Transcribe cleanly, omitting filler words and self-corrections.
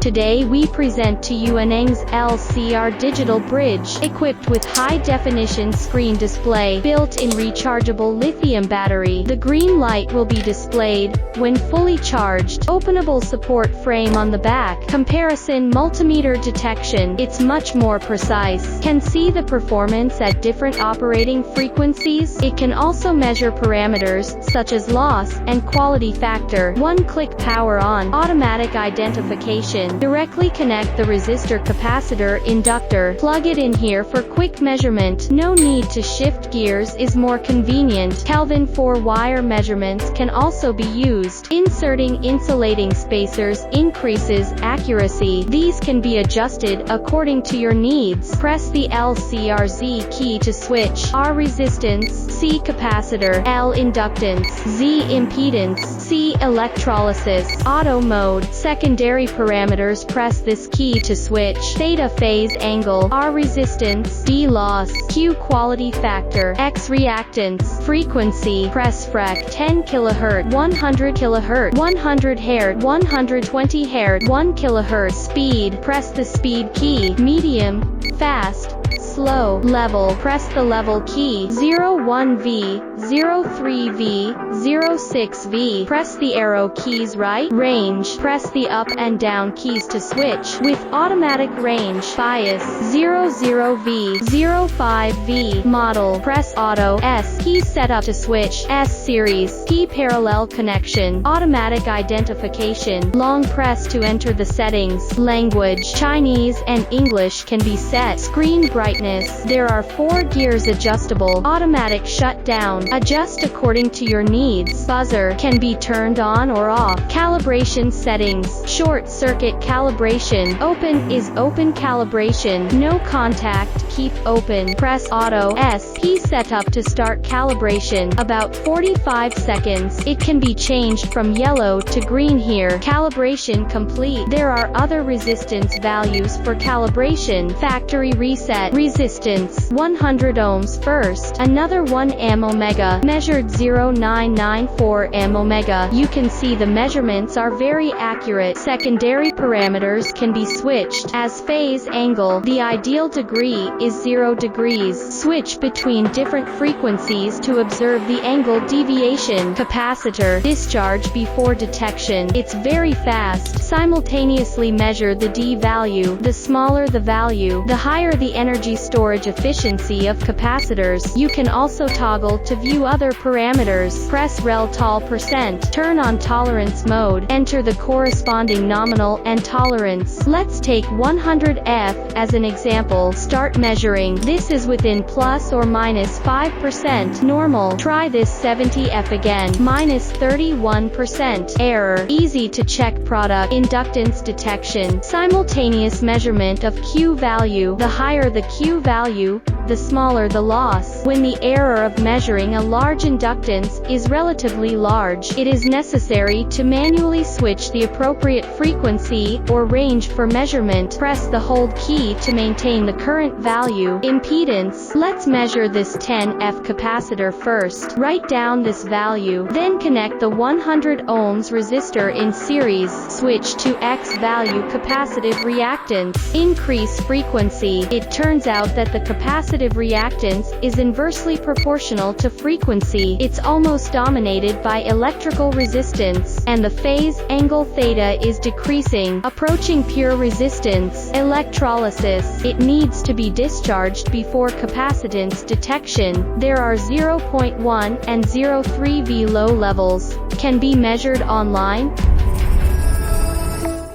Today we present to you ANENG's LCR digital bridge, equipped with high-definition screen display, built-in rechargeable lithium battery. The green light will be displayed when fully charged. Openable support frame on the back. Comparison multimeter detection. It's much more precise. Can see the performance at different operating frequencies. It can also measure parameters, such as loss and quality factor. One-click power on. Automatic identification. Directly connect the resistor, capacitor, inductor. Plug it in here for quick measurement. No need to shift gears, is more convenient. Kelvin 4-wire measurements can also be used. Inserting insulating spacers increases accuracy. These can be adjusted according to your needs. Press the LCR Z key to switch. R resistance, C capacitor, L inductance, Z impedance, C electrolysis. Auto mode. Secondary parameters. Press this key to switch. Theta phase angle, R resistance, D loss, Q quality factor, X reactance, frequency. Press frec 10 kHz, 100 kHz, 100 Hz, 120 Hz, 1 kHz. Speed. Press the speed key. Medium, fast, slow. Level. Press the level key. 01V, 03V, 06V. Press the arrow keys right. Range. Press the up and down keys to switch. With automatic range. Bias. 00V, 05V. Model. Press auto. S key setup to switch. S series. P parallel connection. Automatic identification. Long press to enter the settings. Language. Chinese and English can be set. Screen brightness. There are 4 gears adjustable. Automatic shutdown. Adjust according to your needs. Buzzer can be turned on or off. Calibration settings. Short circuit calibration. Open is open calibration. No contact. Keep open. Press auto. S key setup to start calibration. About 45 seconds. It can be changed from yellow to green here. Calibration complete. There are other resistance values for calibration. Factory reset. Resistance 100 ohms first. Another 1 ohms. Measured 0994 ohms. You can see the measurements are very accurate. Secondary parameters can be switched. As phase angle, the ideal degree is 0 degrees. Switch between different frequencies to observe the angle deviation. Capacitor. Discharge before detection. It's very fast. Simultaneously measure the D value. The smaller the value, the higher the energy storage efficiency of capacitors. You can also toggle to view other parameters. Press rel tol %. Turn on tolerance mode. Enter the corresponding nominal and tolerance. Let's take 100F as an example. Start measuring. This is within plus or minus 5%. Normal. Try this 70F again. Minus 31%. Error. Easy to check product. Inductance detection. Simultaneous measurement of Q value. The higher the Q value, the smaller the loss. When the error of measuring a large inductance is relatively large, it is necessary to manually switch the appropriate frequency or range for measurement. Press the hold key to maintain the current value. Impedance. Let's measure this 10F capacitor first. Write down this value. Then connect the 100 ohms resistor in series. Switch to X value capacitive reactance. Increase frequency. It turns out that the capacitive reactance is inversely proportional to frequency. It's almost dominated by electrical resistance, and the phase angle theta is decreasing, approaching pure resistance. Electrolysis. It needs to be discharged before capacitance detection. There are 0.1 and 0.3 V low levels. Can be measured online.